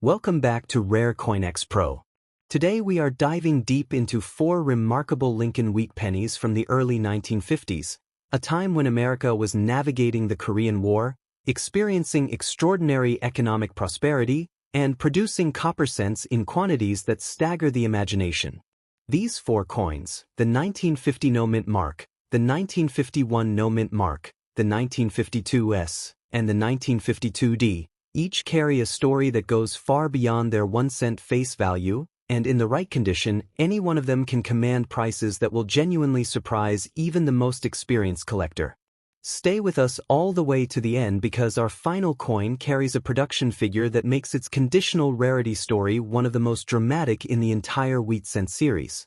Welcome back to Rare CoinX PRO. Today we are diving deep into 4 remarkable Lincoln wheat pennies from the early 1950s, a time when America was navigating the Korean War, experiencing extraordinary economic prosperity, and producing copper cents in quantities that stagger the imagination. These 4 coins, the 1950 no mint mark, the 1951 no mint mark, the 1952 S, and the 1952 D, each carry a story that goes far beyond their 1-cent face value, and in the right condition, any one of them can command prices that will genuinely surprise even the most experienced collector. Stay with us all the way to the end because our final coin carries a production figure that makes its conditional rarity story one of the most dramatic in the entire wheat cent series.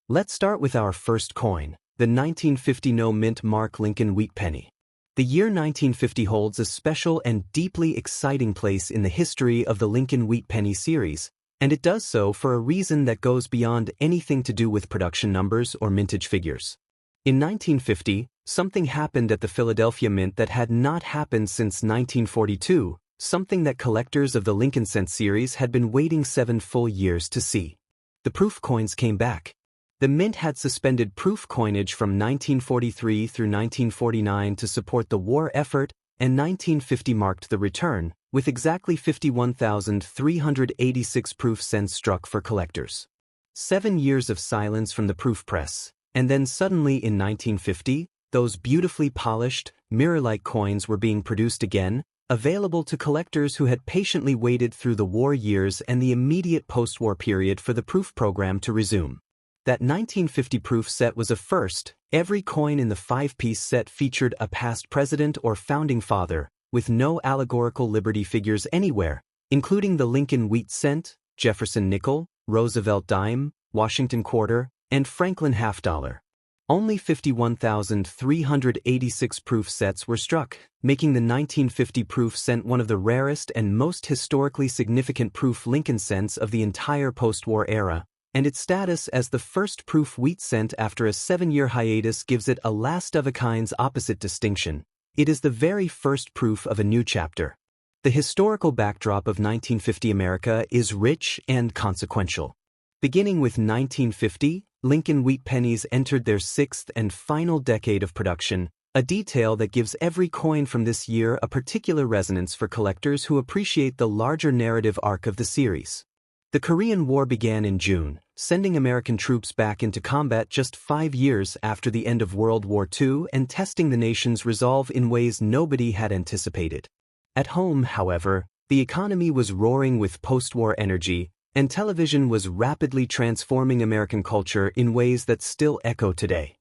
Let's start with our first coin, the 1950 no mint mark Lincoln wheat penny. The year 1950 holds a special and deeply exciting place in the history of the Lincoln wheat penny series, and it does so for a reason that goes beyond anything to do with production numbers or mintage figures. In 1950, something happened at the Philadelphia Mint that had not happened since 1942, something that collectors of the Lincoln cent series had been waiting 7 full years to see. The proof coins came back. The Mint had suspended proof coinage from 1943 through 1949 to support the war effort, and 1950 marked the return, with exactly 51,386 proof cents struck for collectors. 7 years of silence from the proof press, and then suddenly in 1950, those beautifully polished, mirror-like coins were being produced again, available to collectors who had patiently waited through the war years and the immediate post-war period for the proof program to resume. That 1950 proof set was a first. Every coin in the 5-piece set featured a past president or founding father, with no allegorical liberty figures anywhere, including the Lincoln wheat cent, Jefferson nickel, Roosevelt dime, Washington quarter, and Franklin half dollar. Only 51,386 proof sets were struck, making the 1950 proof cent one of the rarest and most historically significant proof Lincoln cents of the entire post-war era, and its status as the first proof wheat cent after a 7-year hiatus gives it a last-of-a-kind's opposite distinction. It is the very first proof of a new chapter. The historical backdrop of 1950 America is rich and consequential. Beginning with 1950, Lincoln wheat pennies entered their 6th and final decade of production, a detail that gives every coin from this year a particular resonance for collectors who appreciate the larger narrative arc of the series. The Korean War began in June, sending American troops back into combat just 5 years after the end of World War II and testing the nation's resolve in ways nobody had anticipated. At home, however, the economy was roaring with post-war energy, and television was rapidly transforming American culture in ways that still echo today.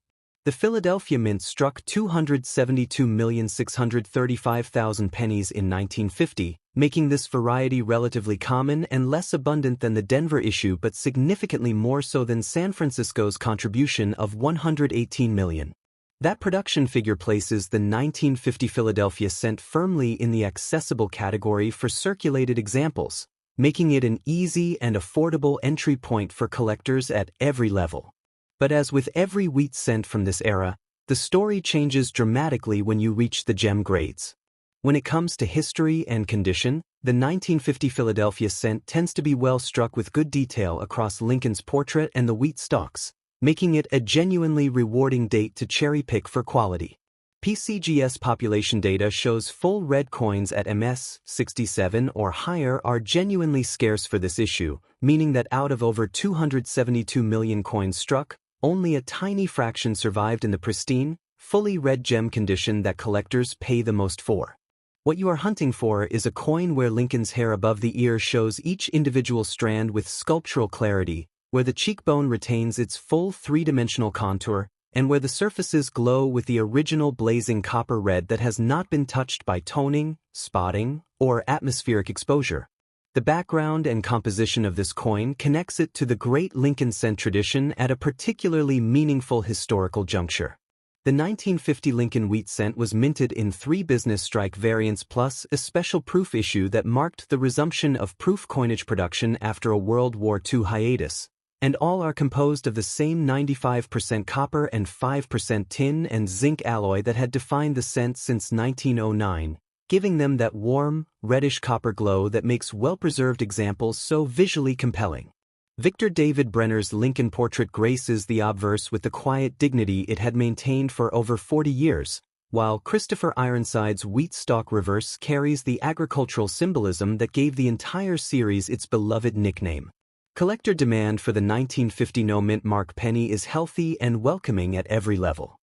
The Philadelphia Mint struck 272,635,000 pennies in 1950, making this variety relatively common and less abundant than the Denver issue but significantly more so than San Francisco's contribution of 118 million. That production figure places the 1950 Philadelphia cent firmly in the accessible category for circulated examples, making it an easy and affordable entry point for collectors at every level. But as with every wheat cent from this era, the story changes dramatically when you reach the gem grades. When it comes to history and condition, the 1950 Philadelphia cent tends to be well struck with good detail across Lincoln's portrait and the wheat stalks, making it a genuinely rewarding date to cherry-pick for quality. PCGS population data shows full red coins at MS 67 or higher are genuinely scarce for this issue, meaning that out of over 272 million coins struck, only a tiny fraction survived in the pristine, fully red gem condition that collectors pay the most for. What you are hunting for is a coin where Lincoln's hair above the ear shows each individual strand with sculptural clarity, where the cheekbone retains its full 3-dimensional contour, and where the surfaces glow with the original blazing copper red that has not been touched by toning, spotting, or atmospheric exposure. The background and composition of this coin connects it to the great Lincoln cent tradition at a particularly meaningful historical juncture. The 1950 Lincoln wheat cent was minted in 3 business strike variants plus a special proof issue that marked the resumption of proof coinage production after a World War II hiatus, and all are composed of the same 95% copper and 5% tin and zinc alloy that had defined the cent since 1909, giving them that warm, reddish copper glow that makes well-preserved examples so visually compelling. Victor David Brenner's Lincoln portrait graces the obverse with the quiet dignity it had maintained for over 40 years, while Christopher Ironside's wheat stalk reverse carries the agricultural symbolism that gave the entire series its beloved nickname. Collector demand for the 1950 no-mint mark penny is healthy and welcoming at every level.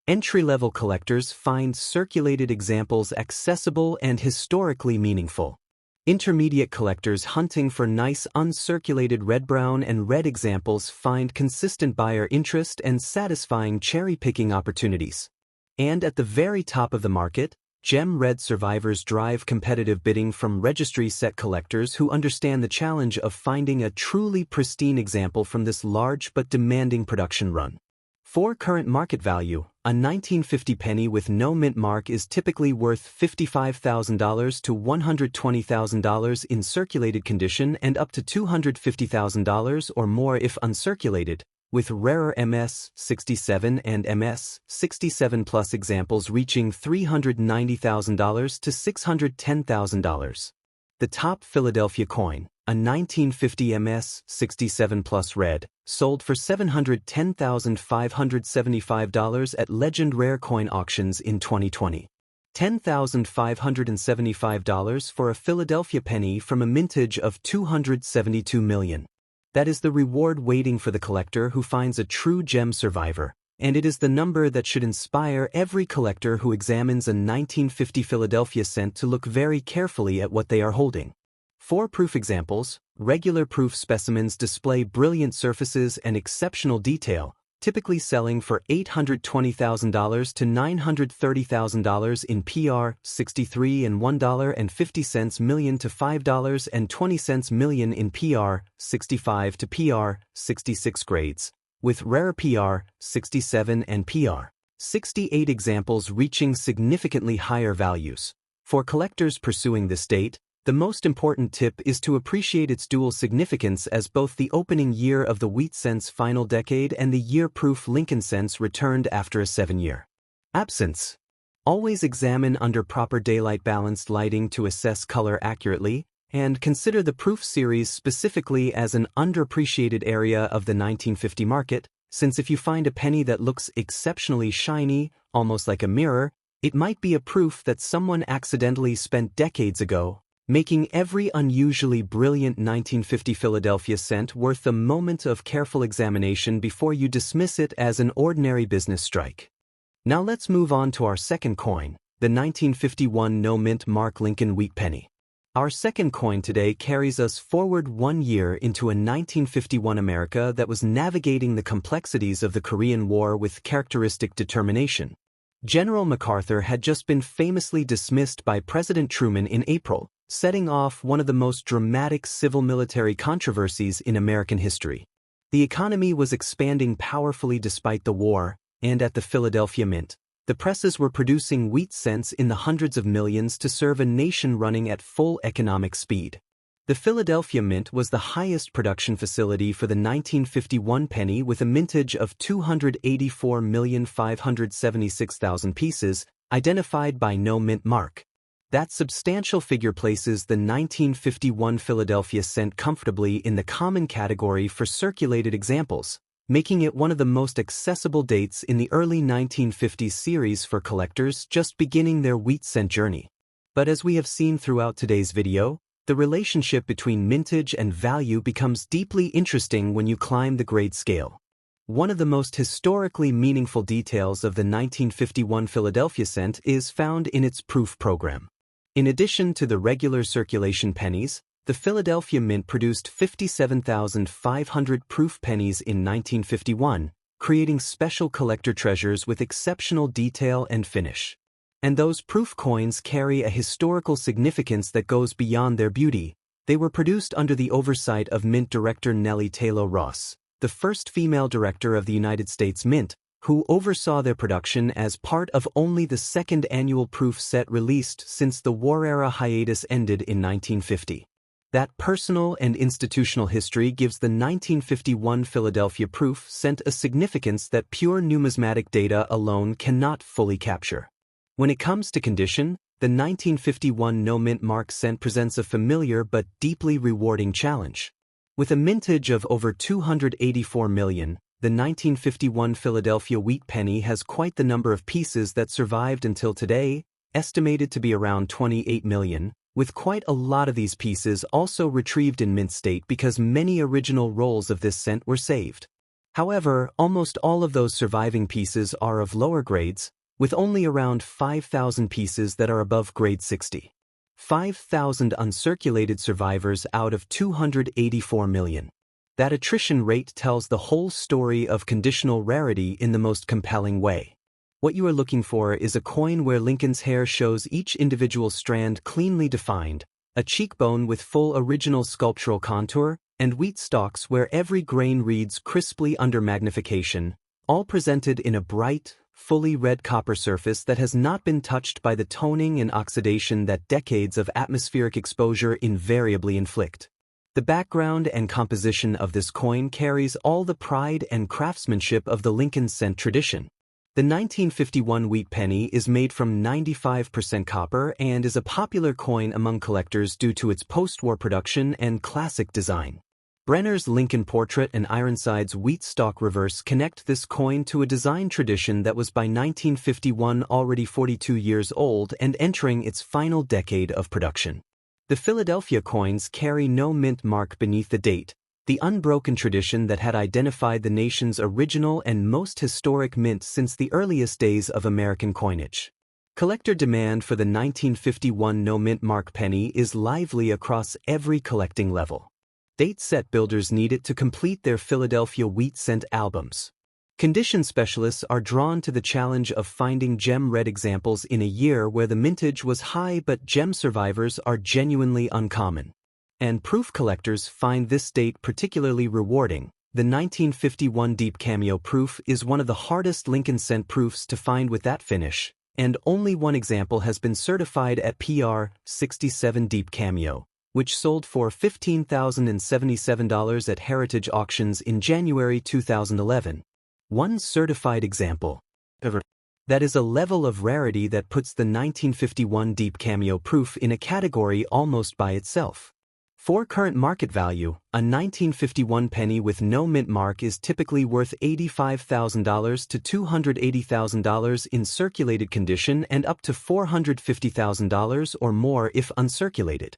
Entry-level collectors find circulated examples accessible and historically meaningful. Intermediate collectors hunting for nice uncirculated red-brown and red examples find consistent buyer interest and satisfying cherry-picking opportunities. And at the very top of the market, gem red survivors drive competitive bidding from registry set collectors who understand the challenge of finding a truly pristine example from this large but demanding production run. For current market value, a 1950 penny with no mint mark is typically worth $55,000 to $120,000 in circulated condition and up to $250,000 or more if uncirculated, with rarer MS-67 and MS-67 Plus examples reaching $390,000 to $610,000. The top Philadelphia coin, a 1950 MS-67 Plus red, sold for $710,575 at Legend Rare Coin auctions in 2020. $10,575 for a Philadelphia penny from a mintage of 272 million. That is the reward waiting for the collector who finds a true gem survivor, and it is the number that should inspire every collector who examines a 1950 Philadelphia cent to look very carefully at what they are holding. For proof examples, regular proof specimens display brilliant surfaces and exceptional detail, typically selling for $820,000 to $930,000 in PR 63 and $1.50 million to $5.20 million in PR 65 to PR 66 grades, with rare PR 67 and PR 68 examples reaching significantly higher values. For collectors pursuing this date, the most important tip is to appreciate its dual significance as both the opening year of the wheat cent's final decade and the year-proof Lincoln cents returned after a 7-year absence. Always examine under proper daylight-balanced lighting to assess color accurately, and consider the proof series specifically as an underappreciated area of the 1950 market, since if you find a penny that looks exceptionally shiny, almost like a mirror, it might be a proof that someone accidentally spent decades ago, making every unusually brilliant 1950 Philadelphia cent worth a moment of careful examination before you dismiss it as an ordinary business strike. Now let's move on to our second coin, the 1951 no-mint mark Lincoln wheat penny. Our second coin today carries us forward 1 year into a 1951 America that was navigating the complexities of the Korean War with characteristic determination. General MacArthur had just been famously dismissed by President Truman in April, setting off one of the most dramatic civil-military controversies in American history. The economy was expanding powerfully despite the war, and at the Philadelphia Mint, the presses were producing wheat cents in the hundreds of millions to serve a nation running at full economic speed. The Philadelphia Mint was the highest production facility for the 1951 penny with a mintage of 284,576,000 pieces, identified by no mint mark. That substantial figure places the 1951 Philadelphia cent comfortably in the common category for circulated examples, making it one of the most accessible dates in the early 1950s series for collectors just beginning their wheat cent journey. But as we have seen throughout today's video, the relationship between mintage and value becomes deeply interesting when you climb the grade scale. One of the most historically meaningful details of the 1951 Philadelphia cent is found in its proof program. In addition to the regular circulation pennies, the Philadelphia Mint produced 57,500 proof pennies in 1951, creating special collector treasures with exceptional detail and finish. And those proof coins carry a historical significance that goes beyond their beauty. They were produced under the oversight of Mint Director Nellie Taylor Ross, the first female director of the United States Mint, who oversaw their production as part of only the second annual proof set released since the war-era hiatus ended in 1950. That personal and institutional history gives the 1951 Philadelphia proof cent a significance that pure numismatic data alone cannot fully capture. When it comes to condition, the 1951 no-mint mark cent presents a familiar but deeply rewarding challenge. With a mintage of over 284 million, the 1951 Philadelphia wheat penny has quite the number of pieces that survived until today, estimated to be around 28 million, with quite a lot of these pieces also retrieved in mint state because many original rolls of this cent were saved. However, almost all of those surviving pieces are of lower grades, with only around 5,000 pieces that are above grade 60. 5,000 uncirculated survivors out of 284 million. That attrition rate tells the whole story of conditional rarity in the most compelling way. What you are looking for is a coin where Lincoln's hair shows each individual strand cleanly defined, a cheekbone with full original sculptural contour, and wheat stalks where every grain reads crisply under magnification, all presented in a bright, fully red copper surface that has not been touched by the toning and oxidation that decades of atmospheric exposure invariably inflict. The background and composition of this coin carries all the pride and craftsmanship of the Lincoln cent tradition. The 1951 wheat penny is made from 95% copper and is a popular coin among collectors due to its post-war production and classic design. Brenner's Lincoln portrait and Ironside's wheat stalk reverse connect this coin to a design tradition that was by 1951 already 42 years old and entering its final decade of production. The Philadelphia coins carry no mint mark beneath the date, the unbroken tradition that had identified the nation's original and most historic mint since the earliest days of American coinage. Collector demand for the 1951 no mint mark penny is lively across every collecting level. Date set builders need it to complete their Philadelphia wheat cent albums. Condition specialists are drawn to the challenge of finding gem red examples in a year where the mintage was high but gem survivors are genuinely uncommon. And proof collectors find this date particularly rewarding. The 1951 deep cameo proof is one of the hardest Lincoln cent proofs to find with that finish, and only one example has been certified at PR 67 deep cameo, which sold for $15,077 at Heritage Auctions in January 2011. One certified example. That is a level of rarity that puts the 1951 deep cameo proof in a category almost by itself. For current market value, a 1951 penny with no mint mark is typically worth $85,000 to $280,000 in circulated condition and up to $450,000 or more if uncirculated.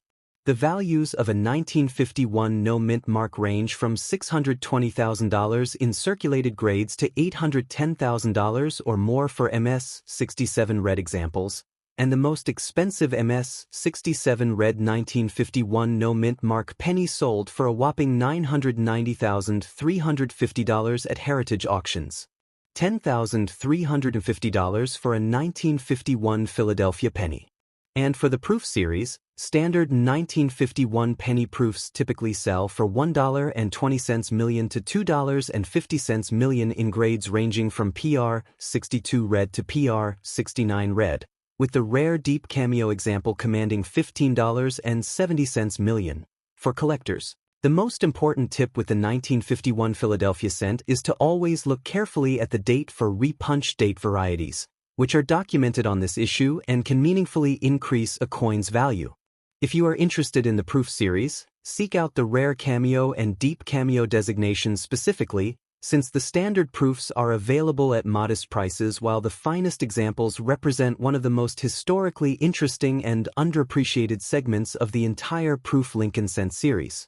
The values of a 1951 no mint mark range from $620,000 in circulated grades to $810,000 or more for MS-67 red examples, and the most expensive MS-67 red 1951 no mint mark penny sold for a whopping $990,350 at Heritage Auctions. $10,350 for a 1951 Philadelphia penny. And for the proof series, standard 1951 penny proofs typically sell for $1.20 million to $2.50 million in grades ranging from PR 62 red to PR 69 red, with the rare deep cameo example commanding $15.70 million. For collectors, the most important tip with the 1951 Philadelphia cent is to always look carefully at the date for repunch date varieties, which are documented on this issue and can meaningfully increase a coin's value. If you are interested in the proof series, seek out the rare cameo and deep cameo designations specifically, since the standard proofs are available at modest prices while the finest examples represent one of the most historically interesting and underappreciated segments of the entire proof Lincoln cent series.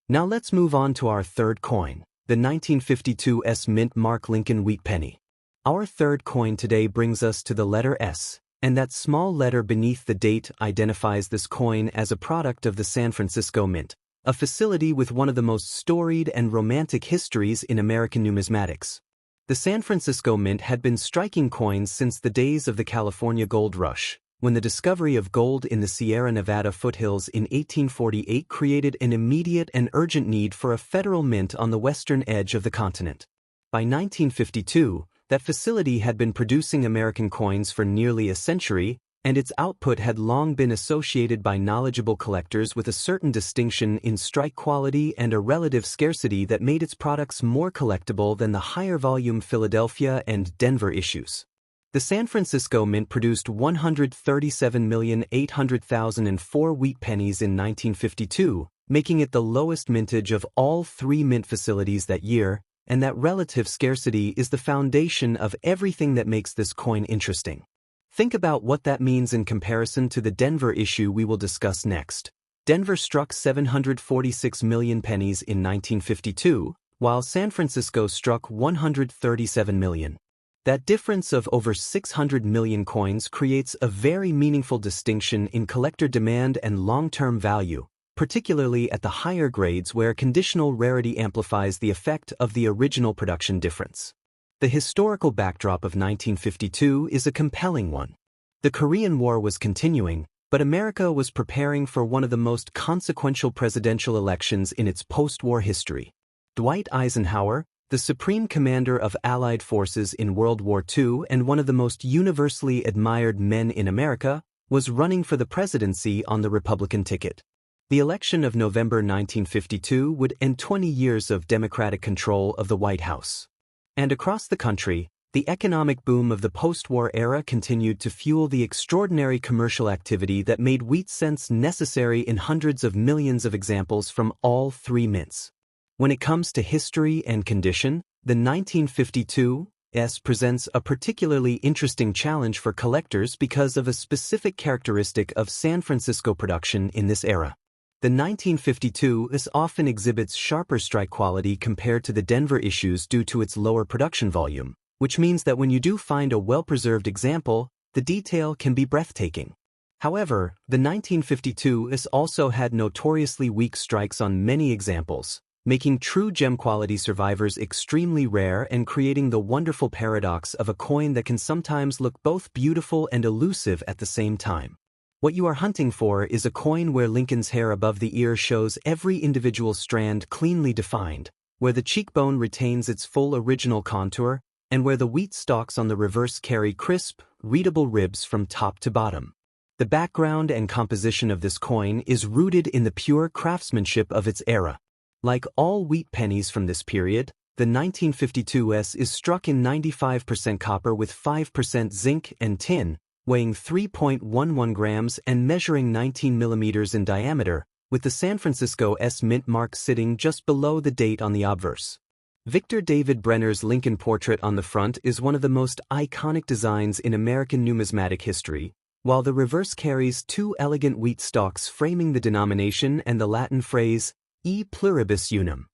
Now let's move on to our third coin, the 1952 S mint mark Lincoln wheat penny. Our third coin today brings us to the letter S, and that small letter beneath the date identifies this coin as a product of the San Francisco Mint, a facility with one of the most storied and romantic histories in American numismatics. The San Francisco Mint had been striking coins since the days of the California Gold Rush, when the discovery of gold in the Sierra Nevada foothills in 1848 created an immediate and urgent need for a federal mint on the western edge of the continent. By 1952, that facility had been producing American coins for nearly a century, and its output had long been associated by knowledgeable collectors with a certain distinction in strike quality and a relative scarcity that made its products more collectible than the higher-volume Philadelphia and Denver issues. The San Francisco Mint produced 137,800,004 wheat pennies in 1952, making it the lowest mintage of all 3 mint facilities that year, and that relative scarcity is the foundation of everything that makes this coin interesting. Think about what that means in comparison to the Denver issue we will discuss next. Denver struck 746 million pennies in 1952, while San Francisco struck 137 million. That difference of over 600 million coins creates a very meaningful distinction in collector demand and long-term value, particularly at the higher grades where conditional rarity amplifies the effect of the original production difference. The historical backdrop of 1952 is a compelling one. The Korean War was continuing, but America was preparing for one of the most consequential presidential elections in its post-war history. Dwight Eisenhower, the supreme commander of Allied forces in World War II and one of the most universally admired men in America, was running for the presidency on the Republican ticket. The election of November 1952 would end 20 years of Democratic control of the White House. And across the country, the economic boom of the post-war era continued to fuel the extraordinary commercial activity that made wheat cents necessary in hundreds of millions of examples from all 3 mints. When it comes to history and condition, the 1952 S presents a particularly interesting challenge for collectors because of a specific characteristic of San Francisco production in this era. The 1952 S often exhibits sharper strike quality compared to the Denver issues due to its lower production volume, which means that when you do find a well-preserved example, the detail can be breathtaking. However, the 1952 S also had notoriously weak strikes on many examples, making true gem quality survivors extremely rare and creating the wonderful paradox of a coin that can sometimes look both beautiful and elusive at the same time. What you are hunting for is a coin where Lincoln's hair above the ear shows every individual strand cleanly defined, where the cheekbone retains its full original contour, and where the wheat stalks on the reverse carry crisp, readable ribs from top to bottom. The background and composition of this coin is rooted in the pure craftsmanship of its era. Like all wheat pennies from this period, the 1952 S is struck in 95% copper with 5% zinc and tin, weighing 3.11 grams and measuring 19 millimeters in diameter, with the San Francisco S mint mark sitting just below the date on the obverse. Victor David Brenner's Lincoln portrait on the front is one of the most iconic designs in American numismatic history, while the reverse carries 2 elegant wheat stalks framing the denomination and the Latin phrase, E pluribus unum.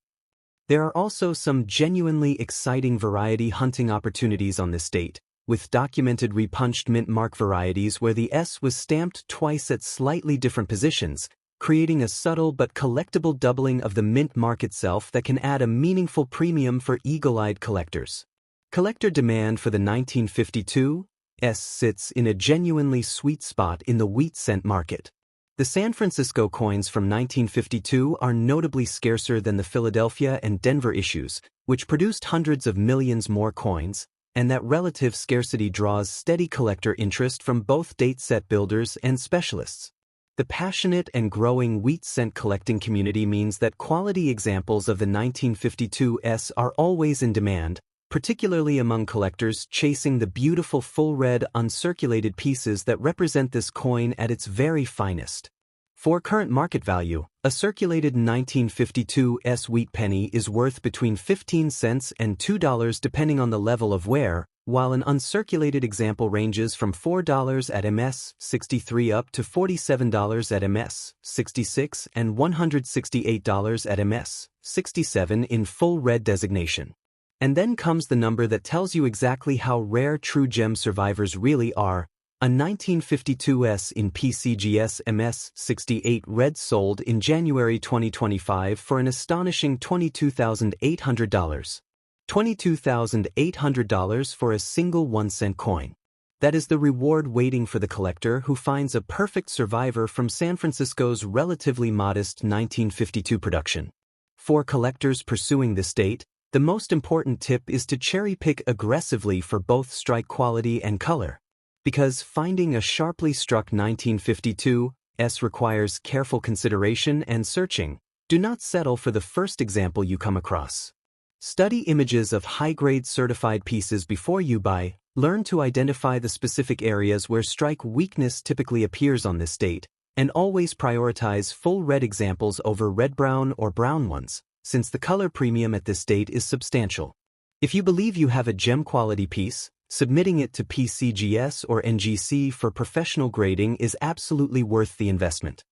There are also some genuinely exciting variety hunting opportunities on this date, with documented repunched mint mark varieties where the S was stamped twice at slightly different positions, creating a subtle but collectible doubling of the mint mark itself that can add a meaningful premium for eagle-eyed collectors. Collector demand for the 1952 S sits in a genuinely sweet spot in the wheat cent market. The San Francisco coins from 1952 are notably scarcer than the Philadelphia and Denver issues, which produced hundreds of millions more coins, and that relative scarcity draws steady collector interest from both date-set builders and specialists. The passionate and growing wheat cent collecting community means that quality examples of the 1952 S are always in demand, particularly among collectors chasing the beautiful full-red uncirculated pieces that represent this coin at its very finest. For current market value, a circulated 1952 S wheat penny is worth between 15 cents and $2 depending on the level of wear, while an uncirculated example ranges from $4 at MS-63 up to $47 at MS-66 and $168 at MS-67 in full red designation. And then comes the number that tells you exactly how rare true gem survivors really are. A 1952 S in PCGS MS-68 red sold in January 2025 for an astonishing $22,800. $22,800 for a single 1-cent coin. That is the reward waiting for the collector who finds a perfect survivor from San Francisco's relatively modest 1952 production. For collectors pursuing this date, the most important tip is to cherry-pick aggressively for both strike quality and color. Because finding a sharply struck 1952 S requires careful consideration and searching, do not settle for the first example you come across. Study images of high-grade certified pieces before you buy. Learn to identify the specific areas where strike weakness typically appears on this date, and always prioritize full red examples over red-brown or brown ones, since the color premium at this date is substantial. If you believe you have a gem-quality piece, submitting it to PCGS or NGC for professional grading is absolutely worth the investment.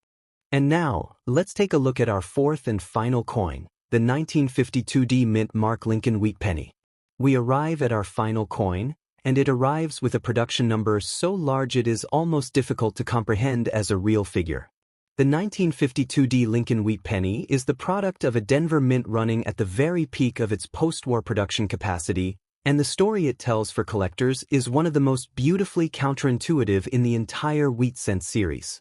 And now, let's take a look at our fourth and final coin, the 1952D Mint Mark Lincoln Wheat Penny. We arrive at our final coin, and it arrives with a production number so large it is almost difficult to comprehend as a real figure. The 1952D Lincoln Wheat Penny is the product of a Denver mint running at the very peak of its post-war production capacity, and the story it tells for collectors is one of the most beautifully counterintuitive in the entire Wheat Cent series.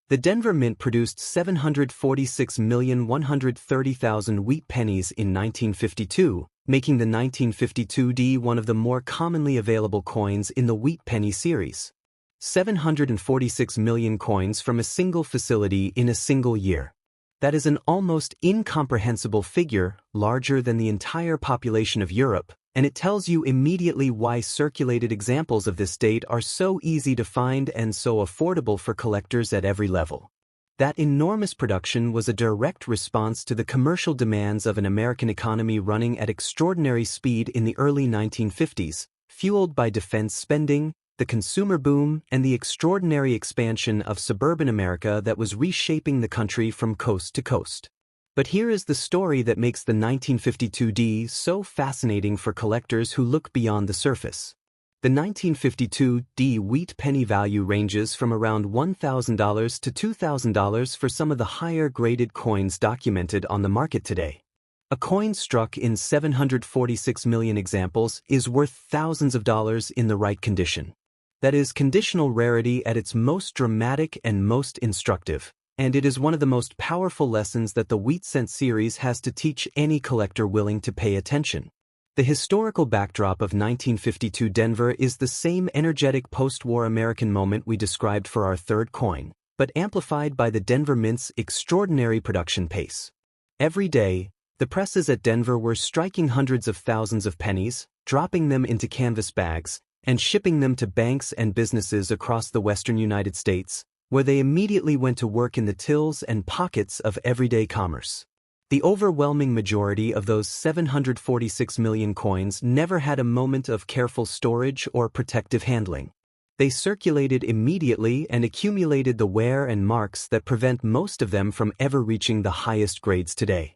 The Denver Mint produced 746,130,000 wheat pennies in 1952, making the 1952D one of the more commonly available coins in the Wheat Penny series. 746 million coins from a single facility in a single year. That is an almost incomprehensible figure, larger than the entire population of Europe, and it tells you immediately why circulated examples of this date are so easy to find and so affordable for collectors at every level. That enormous production was a direct response to the commercial demands of an American economy running at extraordinary speed in the early 1950s, fueled by defense spending, the consumer boom, and the extraordinary expansion of suburban America that was reshaping the country from coast to coast. But here is the story that makes the 1952D so fascinating for collectors who look beyond the surface. The 1952D wheat penny value ranges from around $1,000 to $2,000 for some of the higher-graded coins documented on the market today. A coin struck in 746 million examples is worth thousands of dollars in the right condition. That is conditional rarity at its most dramatic and most instructive, and it is one of the most powerful lessons that the Wheat Cent series has to teach any collector willing to pay attention. The historical backdrop of 1952 Denver is the same energetic post-war American moment we described for our third coin, but amplified by the Denver Mint's extraordinary production pace. Every day, the presses at Denver were striking hundreds of thousands of pennies, dropping them into canvas bags, and shipping them to banks and businesses across the western United States, where they immediately went to work in the tills and pockets of everyday commerce. The overwhelming majority of those 746 million coins never had a moment of careful storage or protective handling. They circulated immediately and accumulated the wear and marks that prevent most of them from ever reaching the highest grades today.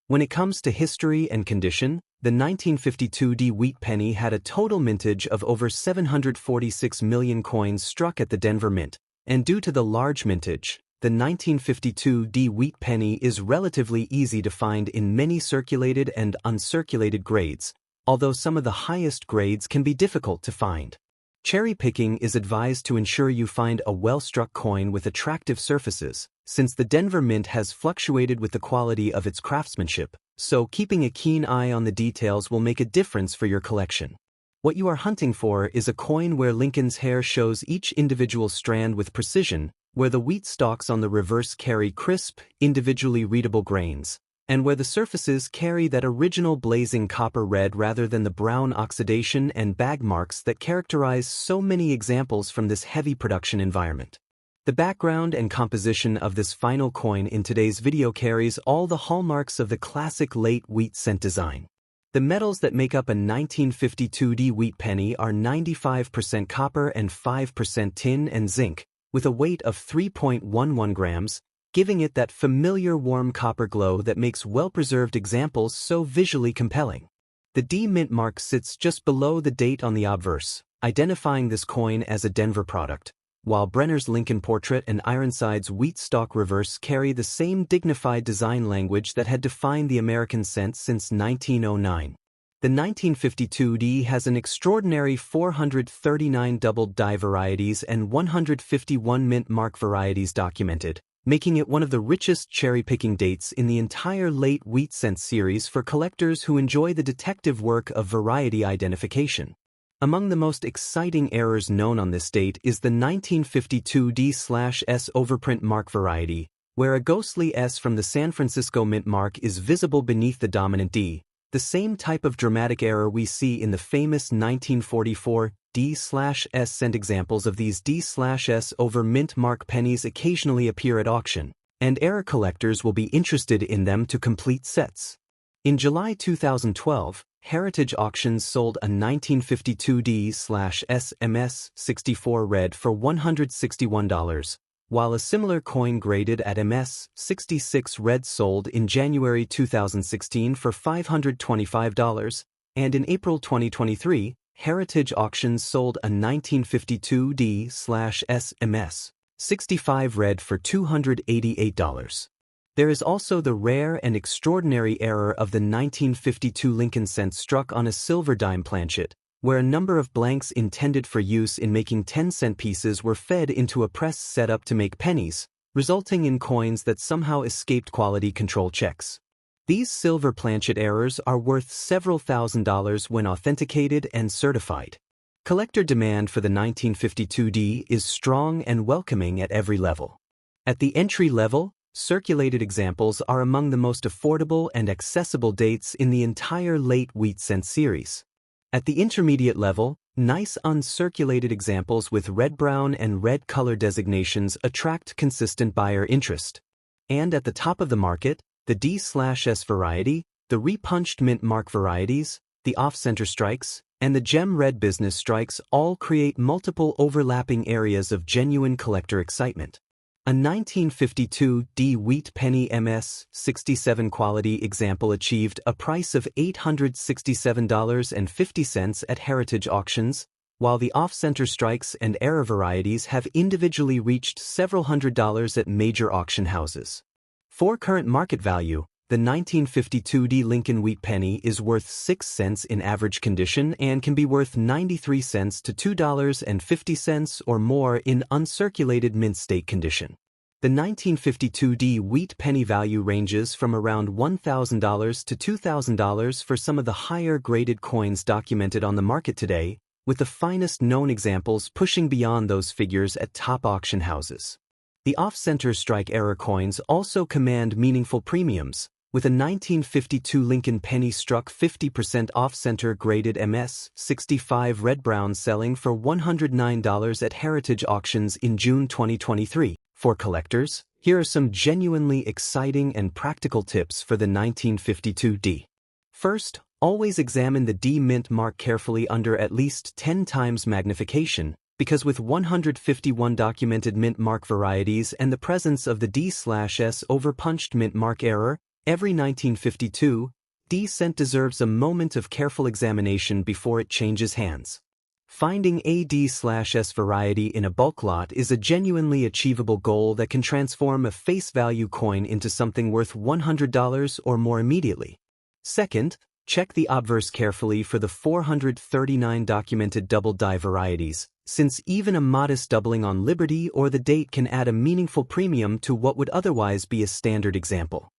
When it comes to history and condition, the 1952D wheat penny had a total mintage of over 746 million coins struck at the Denver Mint, and due to the large mintage, the 1952D wheat penny is relatively easy to find in many circulated and uncirculated grades, although some of the highest grades can be difficult to find. Cherry picking is advised to ensure you find a well-struck coin with attractive surfaces, since the Denver Mint has fluctuated with the quality of its craftsmanship, so keeping a keen eye on the details will make a difference for your collection. What you are hunting for is a coin where Lincoln's hair shows each individual strand with precision, where the wheat stalks on the reverse carry crisp, individually readable grains, and where the surfaces carry that original blazing copper red rather than the brown oxidation and bag marks that characterize so many examples from this heavy production environment. The background and composition of this final coin in today's video carries all the hallmarks of the classic late Wheat Cent design. The metals that make up a 1952D wheat penny are 95% copper and 5% tin and zinc, with a weight of 3.11 grams, giving it that familiar warm copper glow that makes well-preserved examples so visually compelling. The D mint mark sits just below the date on the obverse, identifying this coin as a Denver product, while Brenner's Lincoln portrait and Ironside's wheat stalk reverse carry the same dignified design language that had defined the American cent since 1909. The 1952D has an extraordinary 439 doubled die varieties and 151 mint mark varieties documented, making it one of the richest cherry-picking dates in the entire late Wheat Cent series for collectors who enjoy the detective work of variety identification. Among the most exciting errors known on this date is the 1952D/S overprint mark variety, where a ghostly S from the San Francisco mint mark is visible beneath the dominant D, the same type of dramatic error we see in the famous 1944 D/S cent. Examples of these D/S over mint mark pennies occasionally appear at auction, and error collectors will be interested in them to complete sets. In July 2012, Heritage Auctions sold a 1952 D/S MS-64 red for $161, while a similar coin graded at MS-66 red sold in January 2016 for $525, and in April 2023, Heritage Auctions sold a 1952 D/S MS-65 red for $288. There is also the rare and extraordinary error of the 1952 Lincoln cent struck on a silver dime planchet, where a number of blanks intended for use in making 10-cent pieces were fed into a press set up to make pennies, resulting in coins that somehow escaped quality control checks. These silver planchet errors are worth several $1,000s when authenticated and certified. Collector demand for the 1952 D is strong and welcoming at every level. At the entry level, circulated examples are among the most affordable and accessible dates in the entire late wheat cent series. At the intermediate level, nice uncirculated examples with red-brown and red color designations attract consistent buyer interest. And at the top of the market, the D/S variety, the repunched mint mark varieties, the off-center strikes, and the gem red business strikes all create multiple overlapping areas of genuine collector excitement. A 1952 D wheat penny MS-67 quality example achieved a price of $867.50 at Heritage Auctions, while the off-center strikes and error varieties have individually reached several $100s at major auction houses. For current market value, the 1952 D Lincoln wheat penny is worth 6 cents in average condition and can be worth 93 cents to $2.50 or more in uncirculated mint state condition. The 1952 D wheat penny value ranges from around $1,000 to $2,000 for some of the higher graded coins documented on the market today, with the finest known examples pushing beyond those figures at top auction houses. The off-center strike error coins also command meaningful premiums, with a 1952 Lincoln penny struck 50% off-center graded MS-65 red-brown selling for $109 at Heritage Auctions in June 2023. For collectors, here are some genuinely exciting and practical tips for the 1952 D. First, always examine the D mint mark carefully under at least 10 times magnification, because with 151 documented mint mark varieties and the presence of the D/S overpunched mint mark error, every 1952 D cent deserves a moment of careful examination before it changes hands. Finding a D/S variety in a bulk lot is a genuinely achievable goal that can transform a face value coin into something worth $100 or more immediately. Second, check the obverse carefully for the 439 documented double die varieties, since even a modest doubling on Liberty or the date can add a meaningful premium to what would otherwise be a standard example.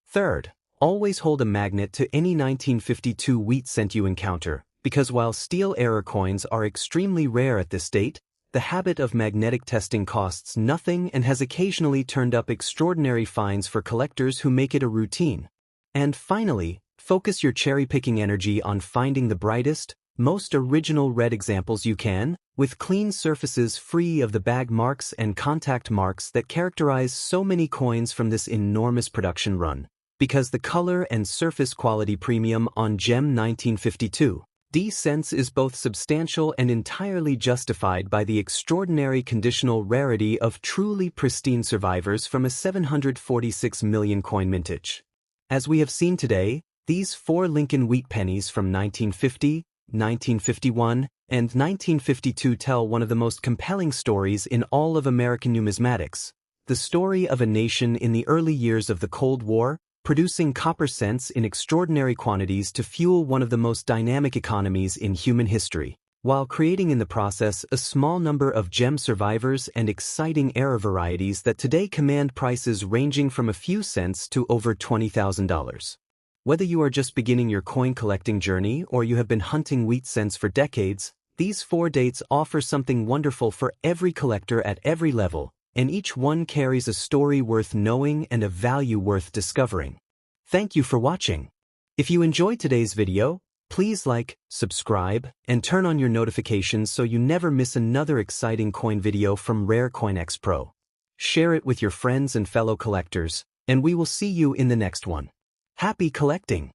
Third, always hold a magnet to any 1952 wheat cent you encounter, because while steel error coins are extremely rare at this date, the habit of magnetic testing costs nothing and has occasionally turned up extraordinary finds for collectors who make it a routine. And finally, focus your cherry-picking energy on finding the brightest, most original red examples you can, with clean surfaces free of the bag marks and contact marks that characterize so many coins from this enormous production run. Because the color and surface quality premium on Gem 1952 D cents is both substantial and entirely justified by the extraordinary conditional rarity of truly pristine survivors from a 746 million coin mintage. As we have seen today, these 4 Lincoln wheat pennies from 1950, 1951, and 1952 tell one of the most compelling stories in all of American numismatics, the story of a nation in the early years of the Cold War, producing copper cents in extraordinary quantities to fuel one of the most dynamic economies in human history, while creating in the process a small number of gem survivors and exciting error varieties that today command prices ranging from a few cents to over $20,000. Whether you are just beginning your coin collecting journey or you have been hunting wheat cents for decades, these 4 dates offer something wonderful for every collector at every level, and each one carries a story worth knowing and a value worth discovering. Thank you for watching. If you enjoyed today's video, Please like, subscribe, and turn on your notifications so you never miss another exciting coin video from Rare CoinX PRO. Share it with your friends and fellow collectors, and we will see you in the next one. Happy collecting!